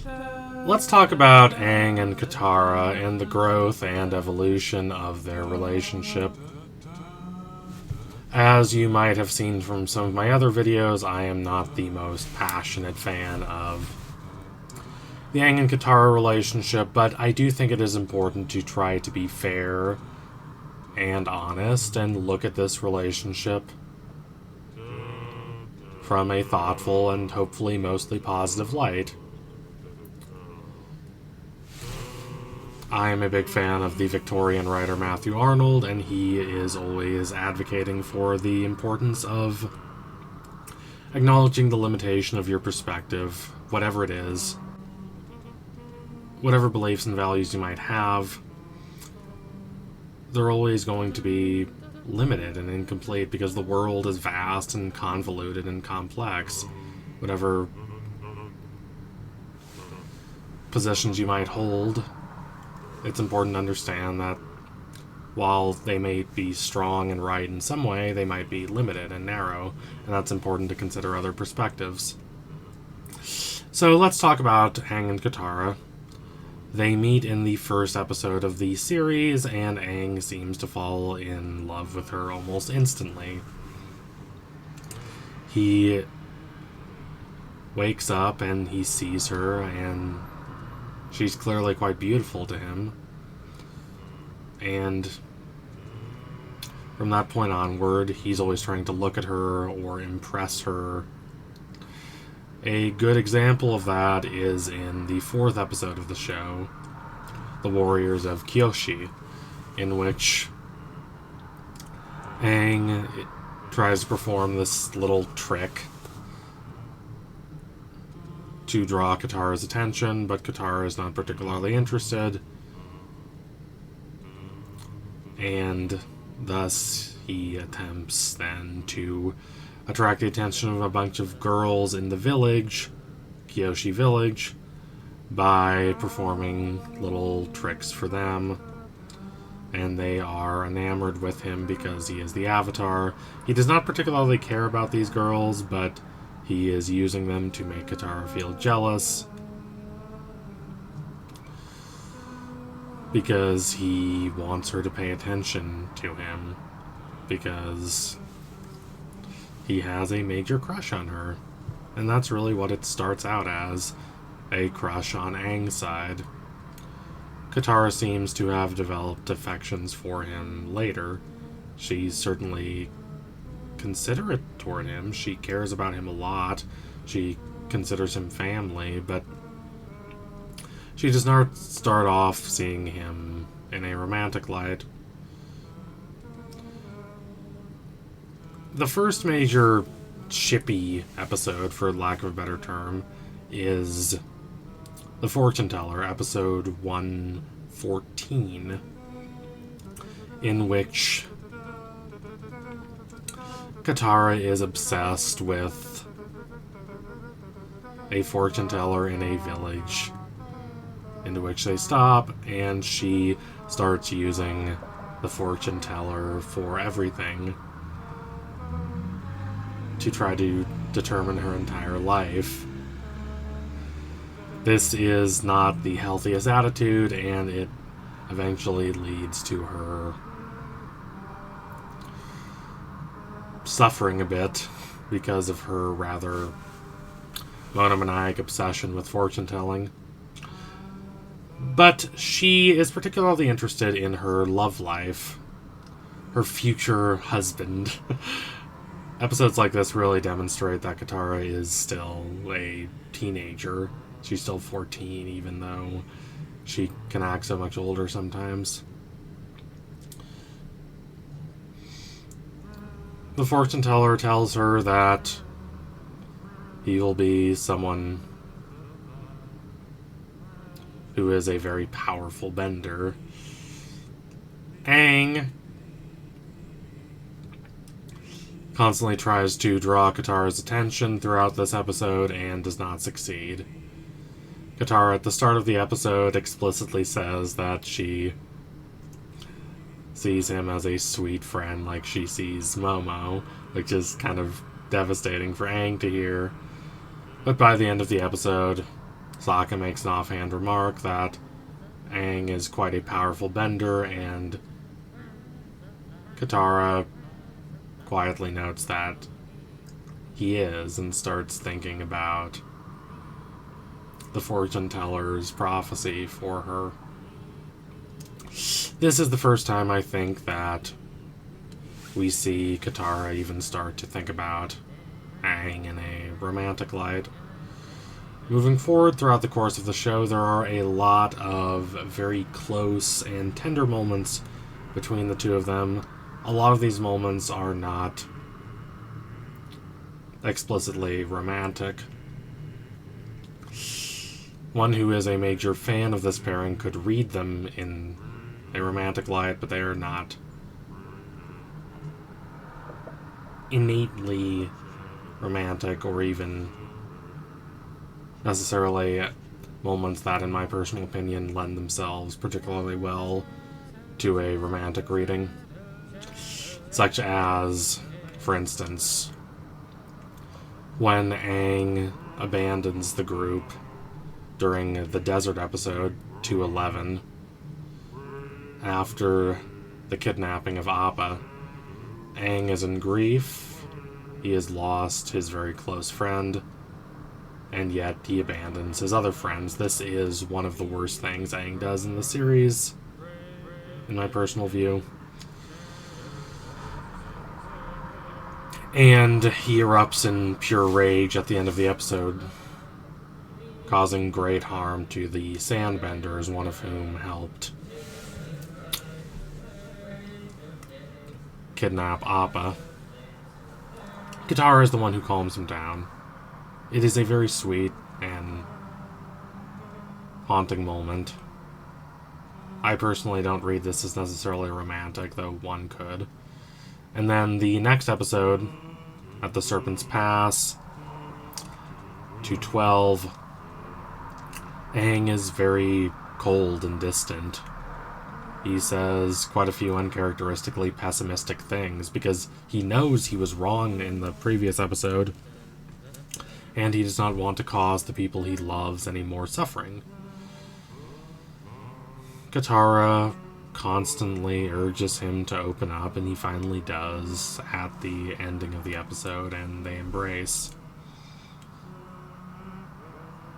Let's talk about Aang and Katara and the growth and evolution of their relationship. As you might have seen from some of my other videos, I am not the most passionate fan of the Aang and Katara relationship, but I do think it is important to try to be fair and honest and look at this relationship from a thoughtful and hopefully mostly positive light. I am a big fan of the Victorian writer Matthew Arnold, and he is always advocating for the importance of acknowledging the limitation of your perspective, whatever it is, whatever beliefs and values you might have. They're always going to be limited and incomplete because the world is vast and convoluted and complex. Whatever positions you might hold, it's important to understand that while they may be strong and right in some way, they might be limited and narrow, and that's important to consider other perspectives. So let's talk about Aang and Katara. They meet in the first episode of the series, and Aang seems to fall in love with her almost instantly. He wakes up and he sees her, and she's clearly quite beautiful to him. And from that point onward, he's always trying to look at her or impress her. A good example of that is in the fourth episode of the show, The Warriors of Kyoshi, in which Aang tries to perform this little trick to draw Katara's attention, but Katara is not particularly interested, and thus he attempts then to attract the attention of a bunch of girls in the village, Kyoshi village, by performing little tricks for them, and they are enamored with him because he is the Avatar. He does not particularly care about these girls, but he is using them to make Katara feel jealous because he wants her to pay attention to him because he has a major crush on her. And that's really what it starts out as, a crush on Aang's side. Katara seems to have developed affections for him later. She's certainly considerate toward him. She cares about him a lot. She considers him family, but she does not start off seeing him in a romantic light. The first major shippy episode, for lack of a better term, is The Fortune Teller, episode 114, in which Katara is obsessed with a fortune teller in a village, into which they stop, and she starts using the fortune teller for everything to try to determine her entire life. This is not the healthiest attitude, and it eventually leads to her suffering a bit because of her rather monomaniac obsession with fortune telling. But she is particularly interested in her love life, her future husband. Episodes like this really demonstrate that Katara is still a teenager. She's still 14, even though she can act so much older sometimes. The fortune teller tells her that he will be someone who is a very powerful bender. Aang constantly tries to draw Katara's attention throughout this episode and does not succeed. Katara, at the start of the episode, explicitly says that she sees him as a sweet friend like she sees Momo, which is kind of devastating for Aang to hear. But by the end of the episode, Sokka makes an offhand remark that Aang is quite a powerful bender, and Katara quietly notes that he is and starts thinking about the fortune teller's prophecy for her. This is the first time I think that we see Katara even start to think about Aang in a romantic light. Moving forward throughout the course of the show, there are a lot of very close and tender moments between the two of them. A lot of these moments are not explicitly romantic. One who is a major fan of this pairing could read them in a romantic light, but they are not innately romantic or even necessarily moments that, in my personal opinion, lend themselves particularly well to a romantic reading. Such as, for instance, when Aang abandons the group during the desert episode 211 after the kidnapping of Appa. Aang is in grief. He has lost his very close friend, and yet he abandons his other friends. This is one of the worst things Aang does in the series, in my personal view. And he erupts in pure rage at the end of the episode, causing great harm to the Sandbenders, one of whom helped kidnap Appa. Katara is the one who calms him down. It is a very sweet and haunting moment. I personally don't read this as necessarily romantic, though one could. And then the next episode, at the Serpent's Pass, 212, Aang is very cold and distant. He says quite a few uncharacteristically pessimistic things because he knows he was wrong in the previous episode, and he does not want to cause the people he loves any more suffering. Katara constantly urges him to open up, and he finally does at the ending of the episode, and they embrace.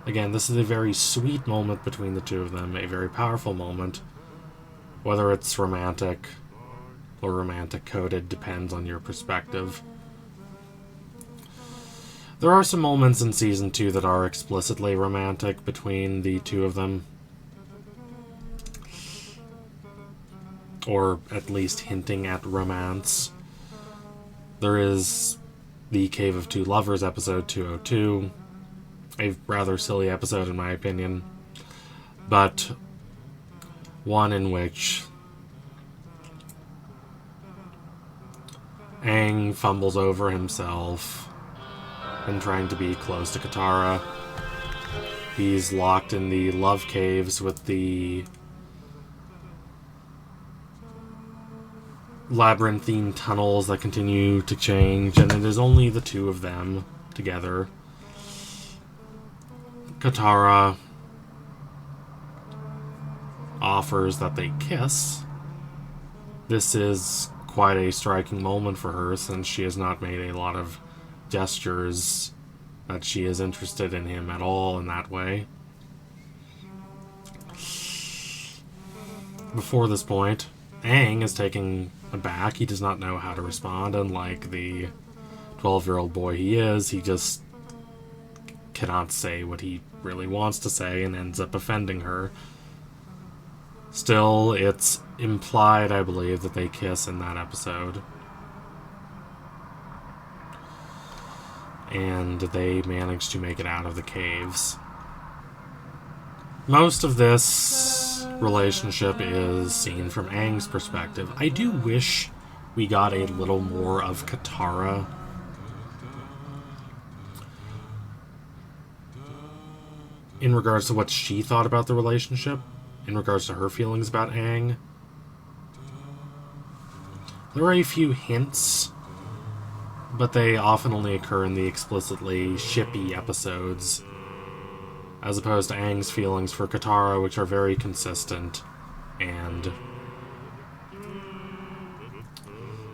Again, this is a very sweet moment between the two of them, a very powerful moment. Whether it's romantic or romantic-coded depends on your perspective. There are some moments in Season 2 that are explicitly romantic between the two of them. Or at least hinting at romance. There is the Cave of Two Lovers episode 202. A rather silly episode in my opinion. But one in which Aang fumbles over himself and trying to be close to Katara. He's locked in the love caves with the labyrinthine tunnels that continue to change, and it is only the two of them together. Katara offers that they kiss. This is quite a striking moment for her, since she has not made a lot of gestures that she is interested in him at all in that way. Before this point, Aang is taken aback. He does not know how to respond. Unlike the 12-year-old boy he is, he just cannot say what he really wants to say and ends up offending her. Still, it's implied, I believe, that they kiss in that episode. And they manage to make it out of the caves. Most of this relationship is seen from Aang's perspective. I do wish we got a little more of Katara. In regards to what she thought about the relationship, in regards to her feelings about Aang. There are a few hints, but they often only occur in the explicitly shippy episodes. as opposed to Aang's feelings for Katara, which are very consistent and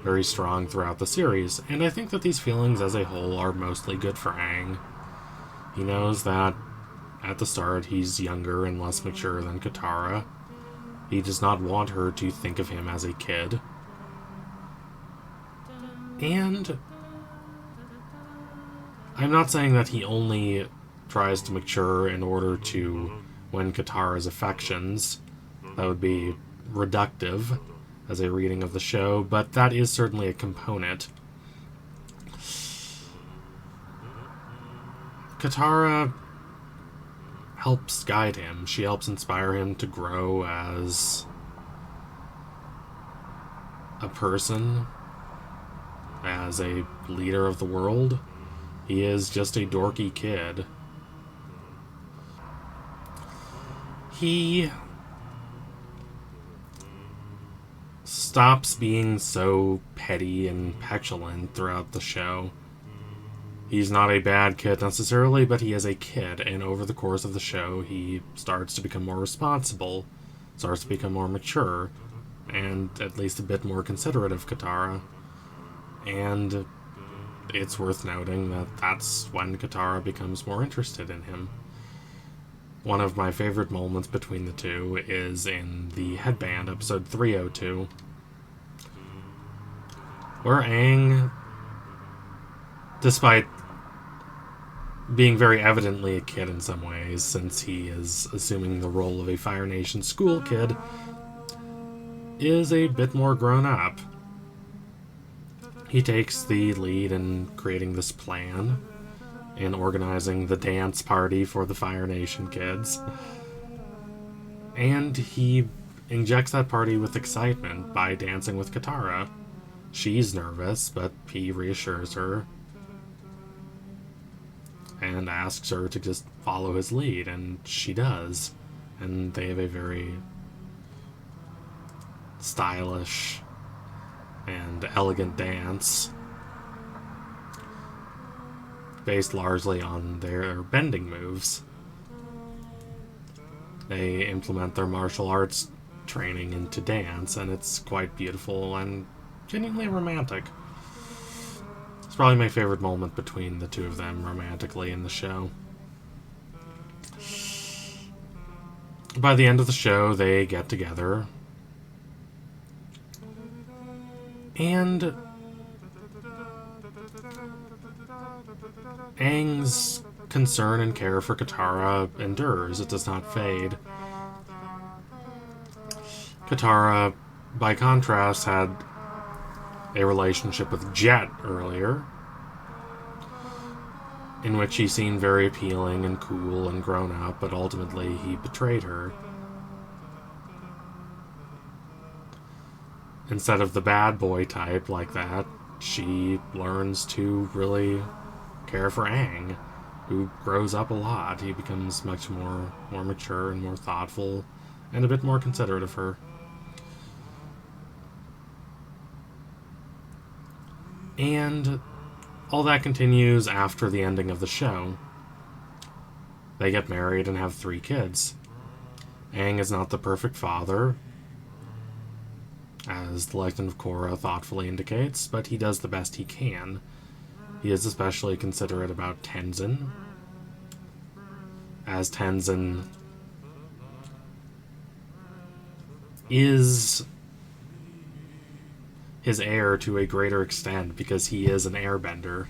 very strong throughout the series. And I think that these feelings as a whole are mostly good for Aang. He knows that at the start he's younger and less mature than Katara. He does not want her to think of him as a kid. And I'm not saying that he only tries to mature in order to win Katara's affections. That would be reductive as a reading of the show, but that is certainly a component. Katara helps guide him. She helps inspire him to grow as a person, as a leader of the world. He is just a dorky kid. He stops being so petty and petulant throughout the show. He's not a bad kid necessarily, but he is a kid, and over the course of the show, he starts to become more responsible, starts to become more mature, and at least a bit more considerate of Katara. And it's worth noting that that's when Katara becomes more interested in him. One of my favorite moments between the two is in the Headband, episode 302, where Aang, despite being very evidently a kid in some ways, since he is assuming the role of a Fire Nation school kid, is a bit more grown up. He takes the lead in creating this plan, in organizing the dance party for the Fire Nation kids, and he injects that party with excitement by dancing with Katara. She's nervous, but he reassures her and asks her to just follow his lead, and she does. And they have a very stylish and elegant dance based largely on their bending moves. They implement their martial arts training into dance, and it's quite beautiful and genuinely romantic. It's probably my favorite moment between the two of them romantically in the show. By the end of the show, they get together, and Aang's concern and care for Katara endures. It does not fade. Katara, by contrast, had a relationship with Jet earlier, in which he seemed very appealing and cool and grown up, but ultimately he betrayed her. Instead of the bad boy type like that, she learns to really care for Aang, who grows up a lot. He becomes much more mature and more thoughtful and a bit more considerate of her. And all that continues after the ending of the show. They get married and have 3 kids. Aang is not the perfect father, as the Legend of Korra thoughtfully indicates, but he does the best he can. He is especially considerate about Tenzin, as Tenzin is his heir to a greater extent because he is an Airbender.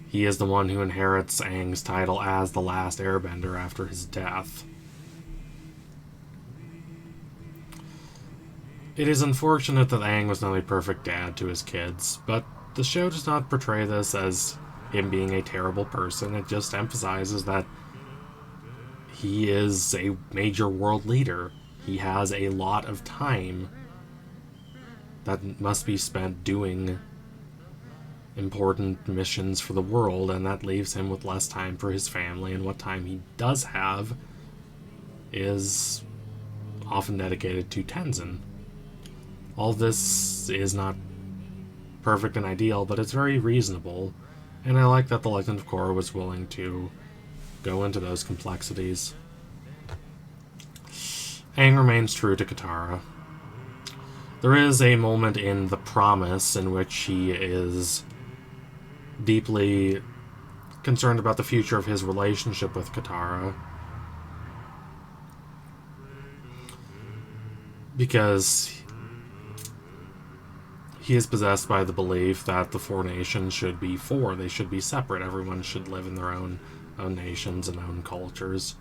He is the one who inherits Aang's title as the last Airbender after his death. It is unfortunate that Aang was not a perfect dad to his kids, but the show does not portray this as him being a terrible person. It just emphasizes that he is a major world leader. He has a lot of time that must be spent doing important missions for the world, and that leaves him with less time for his family, and what time he does have is often dedicated to Tenzin. All this is not perfect and ideal, but it's very reasonable, and I like that the Legend of Korra was willing to go into those complexities. Aang remains true to Katara. There is a moment in The Promise in which he is deeply concerned about the future of his relationship with Katara, because he is possessed by the belief that the four nations should be four. They should be separate. Everyone should live in their own nations and own cultures.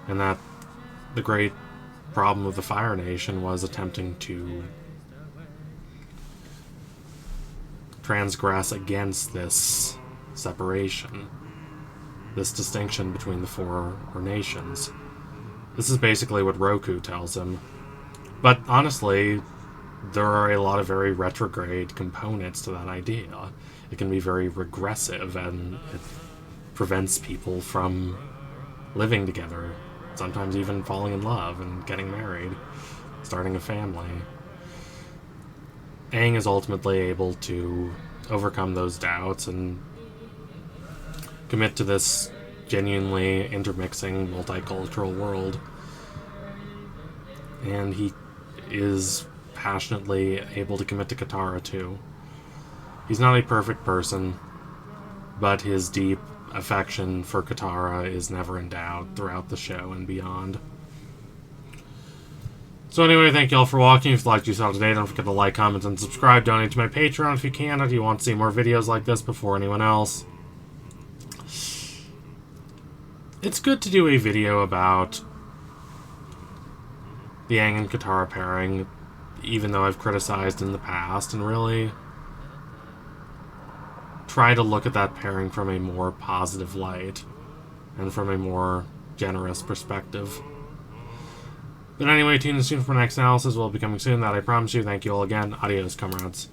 And that the great problem of the Fire Nation was attempting to transgress against this separation, this distinction between the four nations. This is basically what Roku tells him. But honestly, there are a lot of very retrograde components to that idea. It can be very regressive, and it prevents people from living together, sometimes even falling in love and getting married, starting a family. Aang is ultimately able to overcome those doubts and commit to this genuinely intermixing, multicultural world. And he is passionately able to commit to Katara too. He's not a perfect person, but his deep affection for Katara is never in doubt throughout the show and beyond. So anyway, thank you all for watching. If you liked what you saw today, don't forget to like, comment, and subscribe. Donate to my Patreon if you can, if you want to see more videos like this before anyone else. It's good to do a video about the Aang and Katara pairing, even though I've criticized in the past, and really try to look at that pairing from a more positive light and from a more generous perspective. But anyway, tune in soon for my next analysis. Will be coming soon. That I promise you. Thank you all again. Adios, comrades.